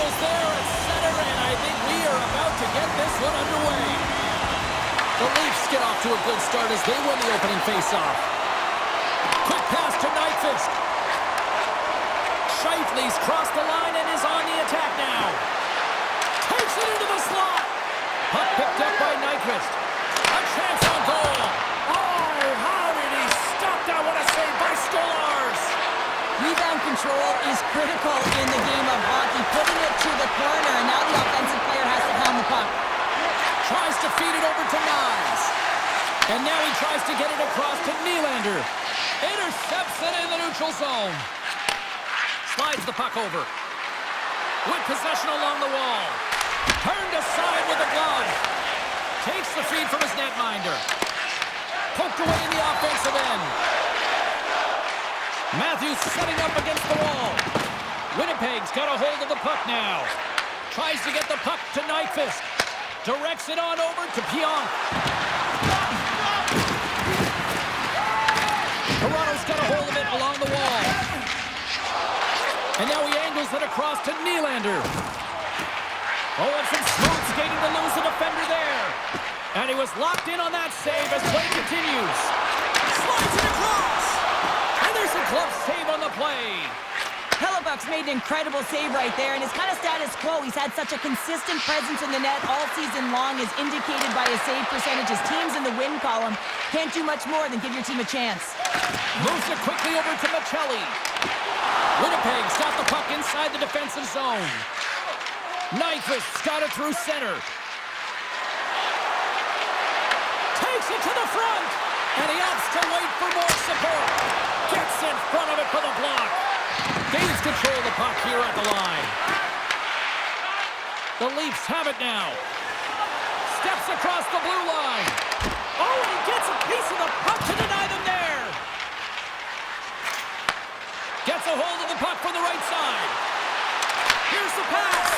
Almost there at center, and I think we are about to get this one underway. The Leafs get off to a good start as they win the opening faceoff. Quick pass to Nyquist. Scheifele's crossed the line and is on the attack now. Takes it into the slot. Puck picked up by Nyquist. A chance on goal. Oh, how did he stop that? What a save by Stolarz. Rebound control is critical in the game of hockey. Putting it to the corner, and now the offensive player has to pound the puck. Tries to feed it over to Nyes. And now he tries to get it across to Nylander. Intercepts it in the neutral zone. Slides the puck over. With possession along the wall. Turned aside with a glove. Takes the feed from his netminder. Poked away in the offensive end. Matthews setting up against the wall. Winnipeg's got a hold of the puck now. Tries to get the puck to Nyquist. Directs it on over to Pionk. Toronto's got a hold of it along the wall. And now he angles it across to Nylander. Oh, and some smooth skating to lose the defender there. And he was locked in on that save as play continues. Slides it across. And there's a glove save on the play. Hellebuck's made an incredible save right there, and it's kind of status quo. He's had such a consistent presence in the net all season long, as indicated by his save percentages. Teams in the win column can't do much more than give your team a chance. Moves it quickly over to Michelli. Winnipeg's got the puck inside the defensive zone. Nyquist's got it through center. Takes it to the front, and he opts to wait for more support. Gets in front of it for the block. Gains control of the puck here at the line. The Leafs have it now. Steps across the blue line. Oh, and he gets a piece of the puck to deny them there. Gets a hold of the puck from the right side. Here's the pass.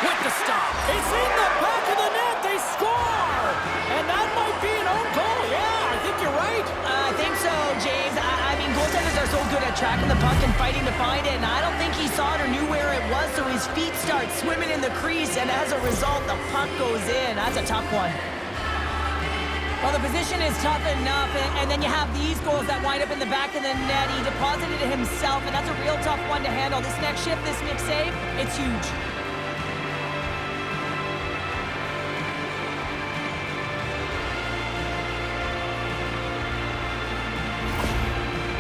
With the stop. It's in the back of the net. They score. And that might be an own goal. Yeah, I think you're right. I think so, James. I mean, goaltenders are so good at tracking the puck and fighting to find it, and I don't think he saw it or knew where it was, so his feet start swimming in the crease, and as a result, the puck goes in. That's a tough one. Well, the position is tough enough, and then you have these goals that wind up in the back of the net. He deposited it himself, and that's a real tough one to handle. This next shift, this next save, it's huge.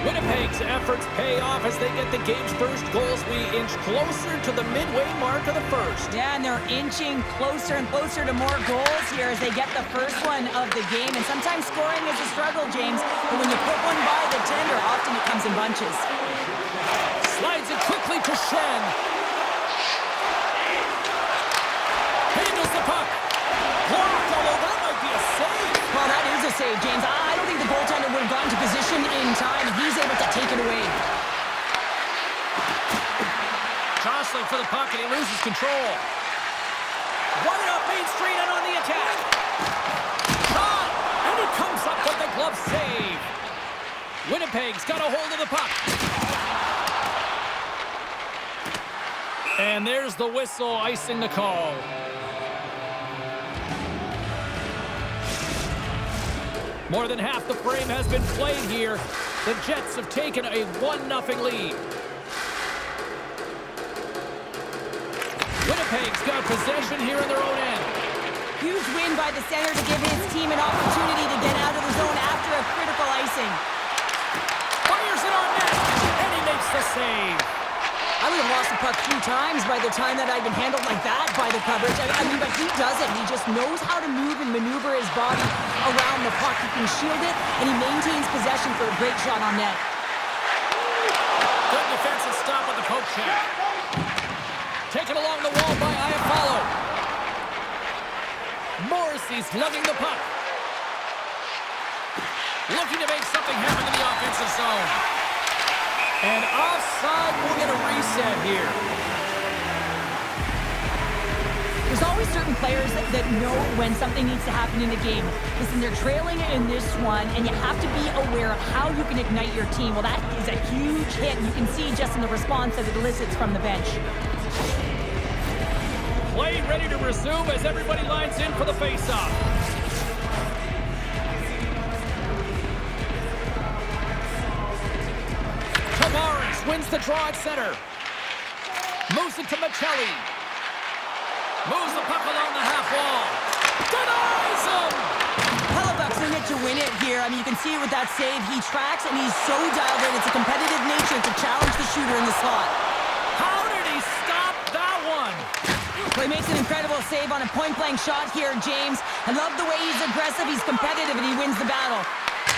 Winnipeg's efforts pay off as they get the game's first goals. We inch closer to the midway mark of the first. Yeah, and they're inching closer and closer to more goals here as they get the first one of the game. And sometimes scoring is a struggle, James. But when you put one by the tender, often it comes in bunches. Slides it quickly to Shen. Handles the puck. Blocked, although that might be a save. Well, that is a save, James. I don't think the goaltender would have gotten to position in time. He's able to take it away. Jostling for the puck, and he loses control. Right up Main Street and on the attack. Shot! And he comes up with the glove save. Winnipeg's got a hold of the puck. And there's the whistle icing the call. More than half the frame has been played here. The Jets have taken a 1-0 lead. Winnipeg's got possession here in their own end. Huge win by the center to give his team an opportunity to get out of the zone after a critical icing. Fires it on net, and he makes the save. I would have lost the puck 3 times by the time that I'd been handled like that by the coverage. I mean, but he doesn't. He just knows how to move and maneuver his body around the puck. He can shield it, and he maintains possession for a great shot on net. Good defensive stop with the poke check. Taken along the wall by Iafallo. Morrissey's lugging the puck. Looking to make something happen in the offensive zone. And offside, we'll get a reset here. There's always certain players that know when something needs to happen in a game. Listen, they're trailing in this one, and you have to be aware of how you can ignite your team. Well, that is a huge hit. You can see just in the response that it elicits from the bench. Play ready to resume as everybody lines in for the face-off. Tavares wins the draw at center. Moves it to Michelli. Moves the puck along the half wall. Denies him! Hellebuck's in it to win it here. I mean, you can see it with that save. He tracks, and he's so dialed in. It's a competitive nature to challenge the shooter in the slot. How did he stop that one? Well, he makes an incredible save on a point-blank shot here, James. I love the way he's aggressive, he's competitive, and he wins the battle.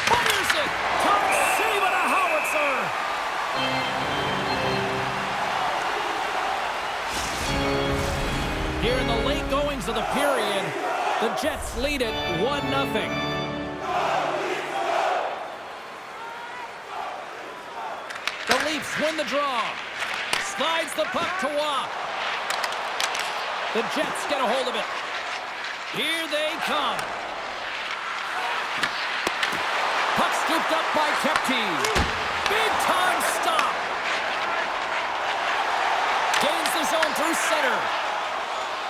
Fires it! Top save on a howitzer! Here in the late goings of the period, the Jets lead it 1-0. The Leafs win the draw. Slides the puck to Waugh. The Jets get a hold of it. Here they come. Puck scooped up by Kepke. Big time stop. Gains the zone through center.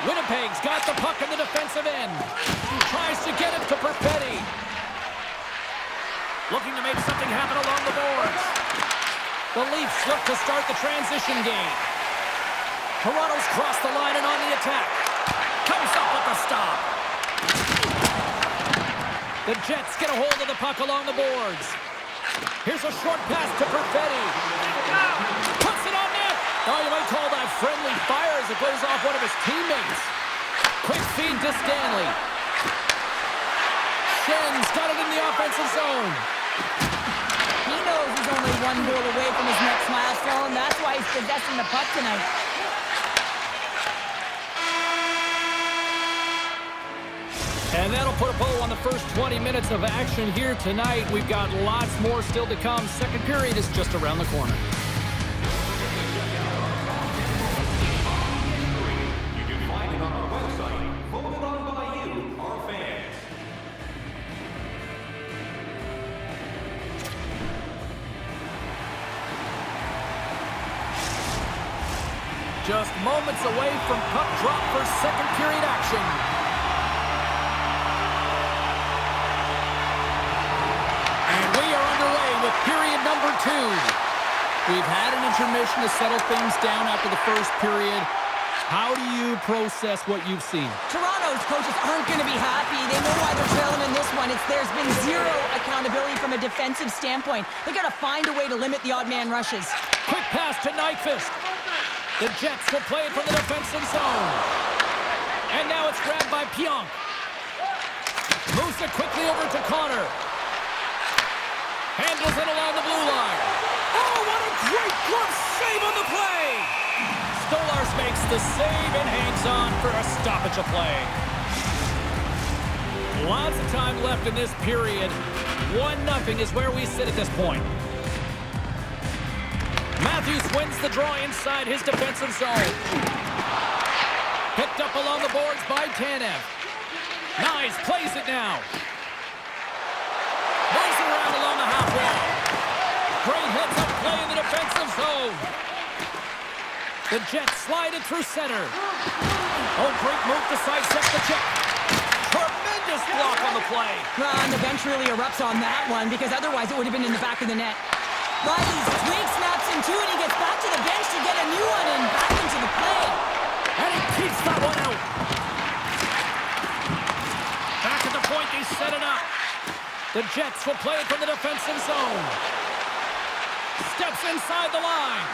Winnipeg's got the puck in the defensive end. Tries to get it to Perfetti. Looking to make something happen along the boards. The Leafs look to start the transition game. Toronto's crossed the line and on the attack. Comes up with the stop. The Jets get a hold of the puck along the boards. Here's a short pass to Perfetti. Puts it on net. Oh, you might call that friendly fire as it goes off one of his teammates. Quick feed to Stanley. Schen's got it in the offensive zone. He knows he's only one goal away from his next milestone. That's why he's possessing the puck tonight. And that'll put a bow on the first 20 minutes of action here tonight. We've got lots more still to come. Second period is just around the corner. You can find it on our website, voted on by you, our fans. Just moments away from puck drop for second period action. Period number 2. We've had an intermission to settle things down after the first period. How do you process what you've seen? Toronto's coaches aren't going to be happy. They know why they're trailing in this one. There's been zero accountability from a defensive standpoint. They got to find a way to limit the odd man rushes. Quick pass to Nyquist. The Jets will play it from the defensive zone. And now it's grabbed by Pionk. Moves it quickly over to Connor. Handles it along the blue line. Oh, what a great glove save on the play! Stolarz makes the save and hangs on for a stoppage of play. Lots of time left in this period. 1-0 is where we sit at this point. Matthews wins the draw inside his defensive zone. Picked up along the boards by Tanev. Nice, plays it now. Moves around along the half wall. Great heads-up play in the defensive zone. The Jets slide it through center. Oh, great move to sidestep the check. Tremendous block on the play. Well, and the bench really erupts on that one because otherwise it would have been in the back of the net. Riley's twig snaps in two and he gets back to the bench to get a new one and back into the play. And he keeps that one out. Back at the point, they set it up. The Jets will play it from the defensive zone. Steps inside the line.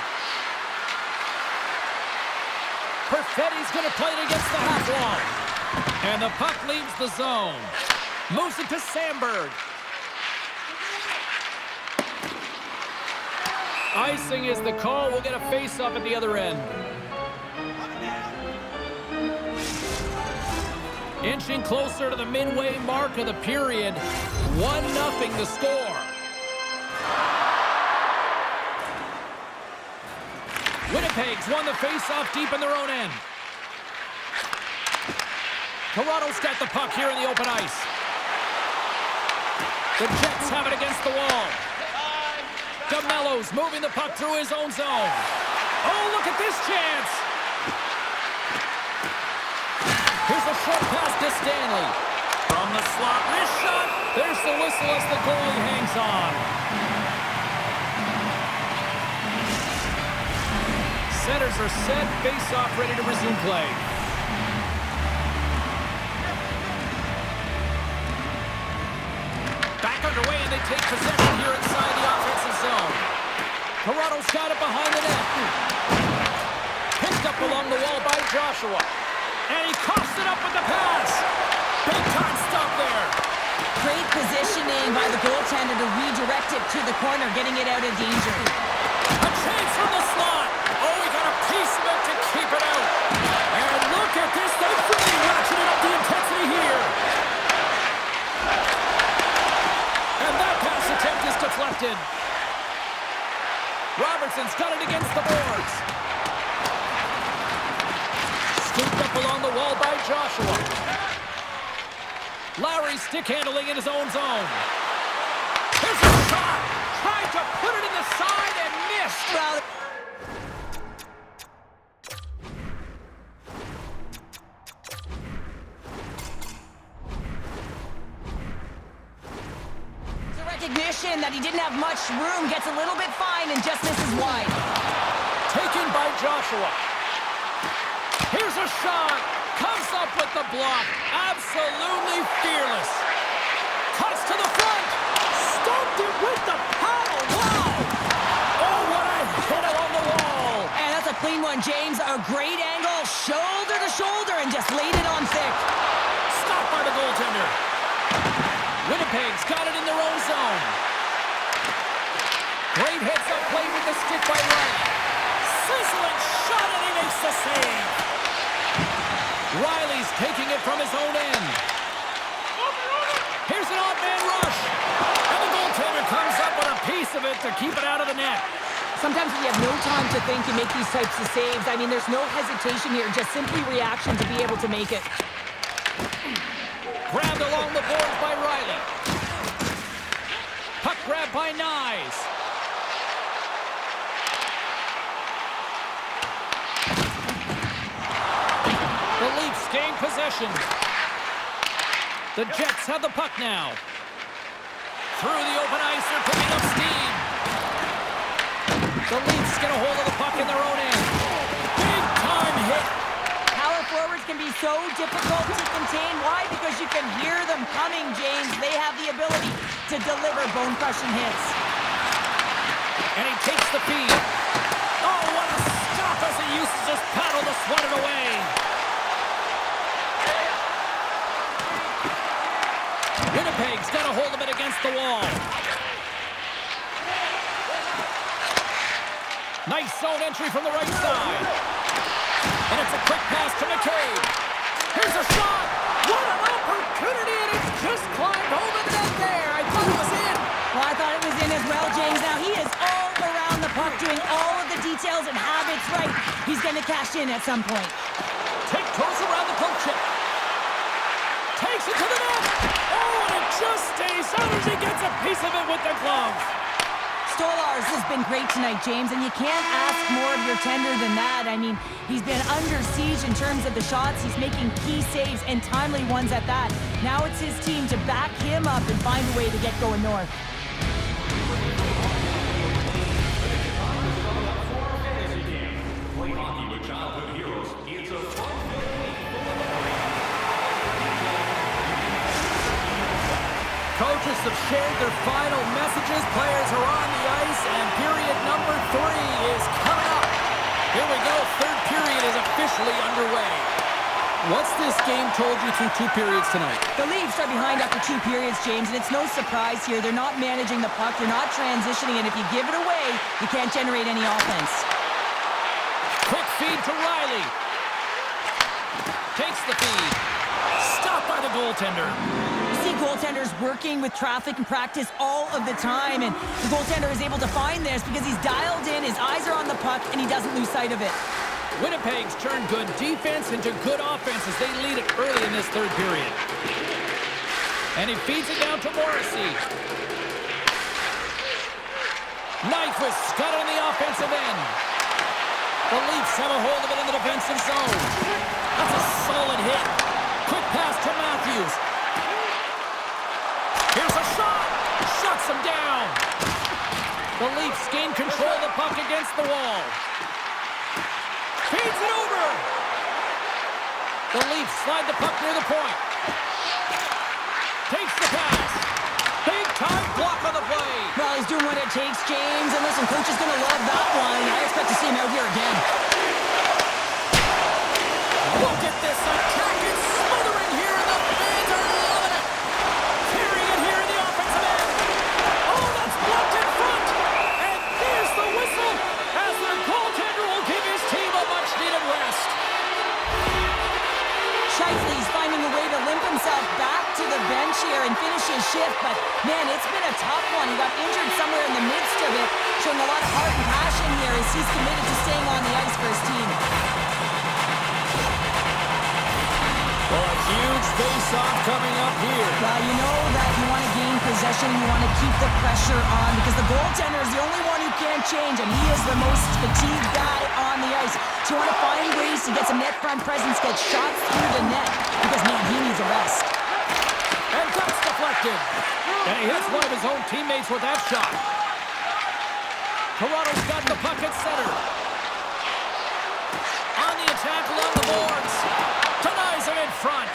Perfetti's going to play it against the half wall. And the puck leaves the zone. Moves it to Sandberg. Icing is the call. We'll get a face-up at the other end. Inching closer to the midway mark of the period. 1-0 the score. Winnipeg's won the face-off deep in their own end. Toronto's got the puck here in the open ice. The Jets have it against the wall. DeMello's moving the puck through his own zone. Oh, look at this chance. Here's a short pass to Stanley. From the slot, wrist shot. There's the whistle as the goalie hangs on. Centers are set, face-off ready to resume play. Back underway, and they take possession here inside the offensive zone. Toronto's got it behind the net. Picked up along the wall by Joshua. And he coughs it up with the pass. Big time stop there. Great positioning by the goaltender to redirect it to the corner, getting it out of danger. A chance from the slot. Oh, he got a piece of it to keep it out. And look at this. They've really ratcheted up the intensity here. And that pass attempt is deflected. Robertson's got it against the boards. Scooped up along the wall by Joshua. Lowry stick handling in his own zone. Here's a shot. Tried to put it in the side and missed. Well, the recognition that he didn't have much room, gets a little bit fine and just misses wide. Taken by Joshua. Here's a shot. Comes up with the block. Absolutely fearless. Cuts to the front. Stopped it with the paddle. Wow. Oh, what a hit along the wall. And that's a clean one, James. A great angle, shoulder to shoulder, and just laid it on thick. Stopped by the goaltender. Winnipeg's got it in their own zone. Great heads-up play with the stick by Wright. Sizzling shot, and he makes the save. Riley's taking it from his own end. Here's an odd man rush. And the goaltender comes up with a piece of it to keep it out of the net. Sometimes when you have no time to think and make these types of saves, I mean, there's no hesitation here, just simply reaction to be able to make it. Grabbed along the boards by Riley. Puck grab by Nyes. The Leafs gain possession. The Jets have the puck now. Through the open ice, they're picking up steam. The Leafs get a hold of the puck in their own end. Big time hit. Power forwards can be so difficult to contain. Why? Because you can hear them coming, James. They have the ability to deliver bone-crushing hits. And he takes the feed. Oh, what a stop as he uses his paddle to swat it away. Winnipeg's got a hold of it against the wall. Nice zone entry from the right side. And it's a quick pass to McCabe. Here's a shot. What an opportunity, and it's just climbed over the net there. I thought it was in. Well, I thought it was in as well, James. Now he is all around the puck, doing all of the details and habits right. He's going to cash in at some point. Tiptoes around the poke check. Takes it to the net. Oh, and it just stays out as he gets a piece of it with the glove. Stolarz has been great tonight, James, and you can't ask more of your tender than that. I mean, he's been under siege in terms of the shots. He's making key saves and timely ones at that. Now it's his team to back him up and find a way to get going north. Play hockey with childhood heroes. It's a fun Coaches have shared their final messages. Players are on the ice, and period number 3 is coming up. Here we go. Third period is officially underway. What's this game told you through 2 periods tonight? The Leafs are behind after 2 periods, James, and it's no surprise here. They're not managing the puck. They're not transitioning, and if you give it away, you can't generate any offense. Quick feed to Riley. Takes the feed. Stopped by the goaltender. You see goaltenders working with traffic in practice all of the time, and the goaltender is able to find this because he's dialed in, his eyes are on the puck, and he doesn't lose sight of it. Winnipeg's turned good defense into good offense as they lead it early in this third period. And he feeds it down to Morrissey. Nyquist's got it on the offensive end. The Leafs have a hold of it in the defensive zone. That's a solid hit. against the wall. Feeds it over. The Leafs slide the puck near the point. Takes the pass. Big time block on the play. Well, he's doing what it takes, James. And listen, coach is going to love that one. I expect to see him out here again. Look at this attack. It's smothering here, and the fans are loving it. Carrying it here in the offensive end. Oh, that's blocked in front. And there's the whistle as the goaltender will give his team a much-needed rest. Scheifele's finding a way to limp himself back to the bench here and finish his shift, but man, it's been a tough one. He got injured somewhere in the midst of it, showing a lot of heart and passion here as he's committed to staying on the ice for his team. Well, a huge face-off coming up here. Well, you know that you want to gain possession, you want to keep the pressure on, because the goaltender is the only one who can't change, and he is the most fatigued guy on the ice. So you want to find ways to get some net front presence, get shots through the net, because, man, he needs a rest. And that's deflected. And he hits one of his own teammates with that shot. Toronto's got the puck at center. On the attack along the boards. Denies him in front.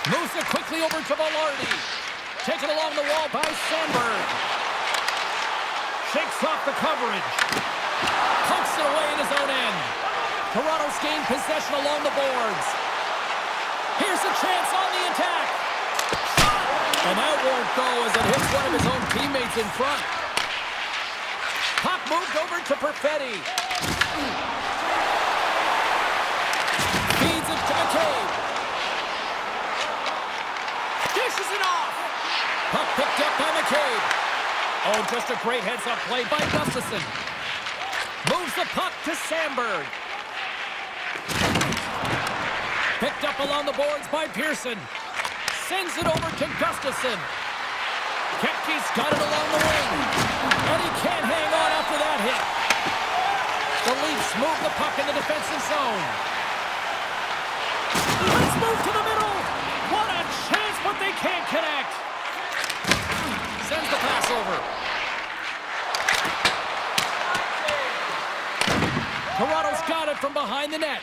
Moves it quickly over to Velarde. Taken along the wall by Sandberg. Shakes off the coverage. Punks it away in his own end. Toronto's gained possession along the boards. Here's a chance on the attack. Shot! And that won't go as it hits one of his own teammates in front. Puck moved over to Perfetti. Feeds it to McCabe. Dishes it off. Puck picked up by McCabe. Oh, just a great heads-up play by Gustafsson. Moves the puck to Sandberg. Picked up along the boards by Pearson. Sends it over to Gustafsson. Kepke's got it along the wing. And he can't hang on after that hit. The Leafs move the puck in the defensive zone. Let's move to the middle. What a chance, but they can't connect. Sends the pass over. Toronto's got it from behind the net.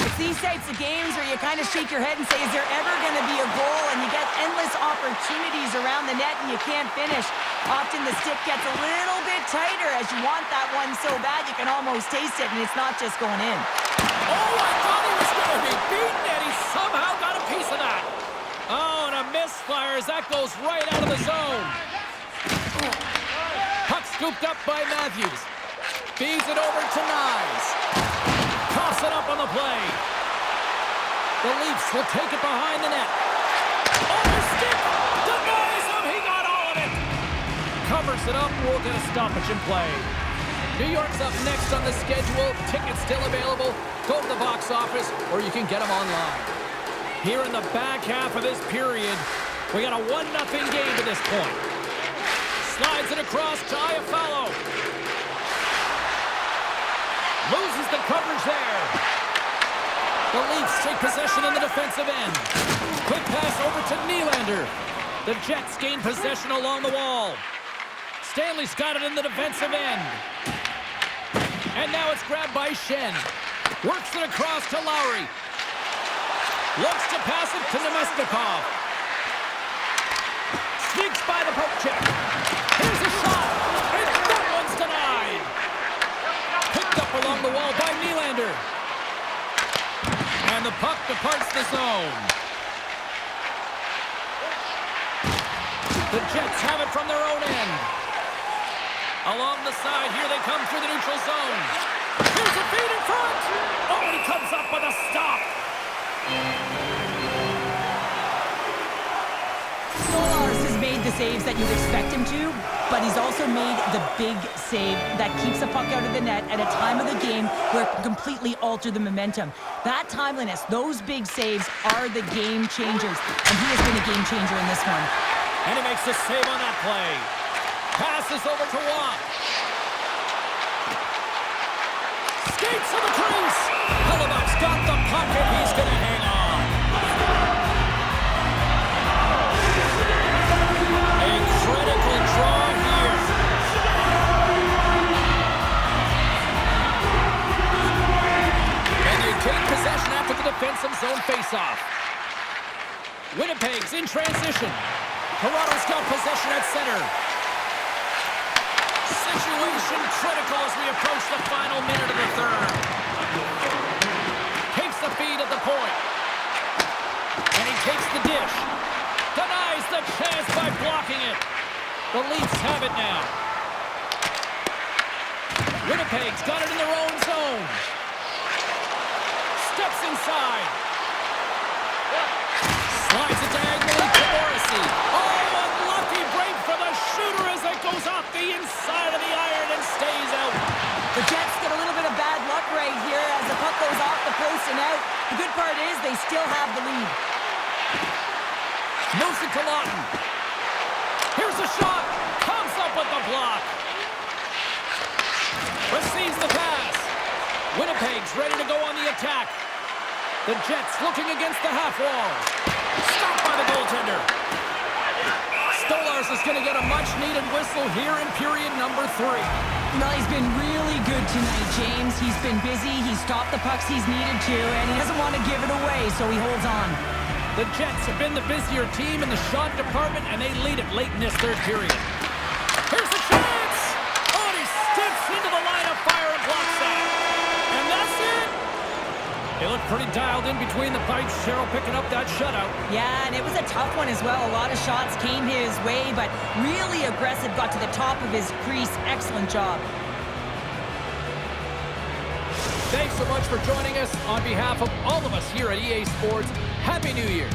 It's these types of games where you kind of shake your head and say, is there ever going to be a goal? And you get endless opportunities around the net and you can't finish. Often the stick gets a little bit tighter as you want that one so bad you can almost taste it, and it's not just going in. Oh, I thought he was going to be beaten, and he somehow got a piece of that. Oh, and a misfire as that goes right out of the zone. Puck scooped up by Matthews. Feeds it over to Nyes. Coughs it up on the play. The Leafs will take it behind the net. Oh, the stick! Denies him! He got all of it! Covers it up. We'll get a stoppage in play. New York's up next on the schedule. Tickets still available. Go to the box office, or you can get them online. Here in the back half of this period, we got a 1-0 game to this point. Slides it across to Iafallo. Loses the coverage there. The Leafs take possession in the defensive end. Quick pass over to Nylander. The Jets gain possession along the wall. Stanley's got it in the defensive end. And now it's grabbed by Shen. Works it across to Lowry. Looks to pass it to Nemestikov. Sneaks by the poke check. Here's a shot. And that one's denied. Picked up along the wall by Nylander. And the puck departs the zone. The Jets have it from their own end. Along the side, here they come through the neutral zone. Here's a feed in front. Oh, and he comes up with a stop. Stolarz has made the saves that you'd expect him to, but he's also made the big save that keeps the puck out of the net at a time of the game where it can completely alter the momentum. That timeliness, those big saves are the game changers, and he has been a game changer in this one. And he makes the save on that play. Passes over to Watt. Skates to the crease. Hellebuyck's got the puck, and he's going to hang on. A critical draw faceoff. Winnipeg's in transition. Toronto's got possession at center. Situation critical as we approach the final minute of the third. Takes the feed at the point. And he takes the dish. Denies the chance by blocking it. The Leafs have it now. Winnipeg's got it in their own zone. Steps inside. Slides it diagonally to Morrissey. Oh, unlucky break for the shooter as it goes off the inside of the iron and stays out. The Jets get a little bit of bad luck right here as the puck goes off the post and out. The good part is they still have the lead. Moves it to Lawton. Here's the shot. Comes up with the block. Receives the pass. Winnipeg's ready to go on the attack. The Jets looking against the half wall. Stopped by the goaltender. Stolarz is going to get a much-needed whistle here in period number 3. Well, he's been really good tonight, James. He's been busy. He's stopped the pucks he's needed to, and he doesn't want to give it away, so he holds on. The Jets have been the busier team in the shot department, and they lead it late in this third period. Here's the chance! Oh, and he steps into the line of fire and blocks that. And that's it! They look pretty dialed in between the pipes. Cheryl picking up that shutout. Yeah, and it was a tough one as well. A lot of shots came his way, but really aggressive, got to the top of his crease. Excellent job. Thanks so much for joining us. On behalf of all of us here at EA Sports, Happy New Year.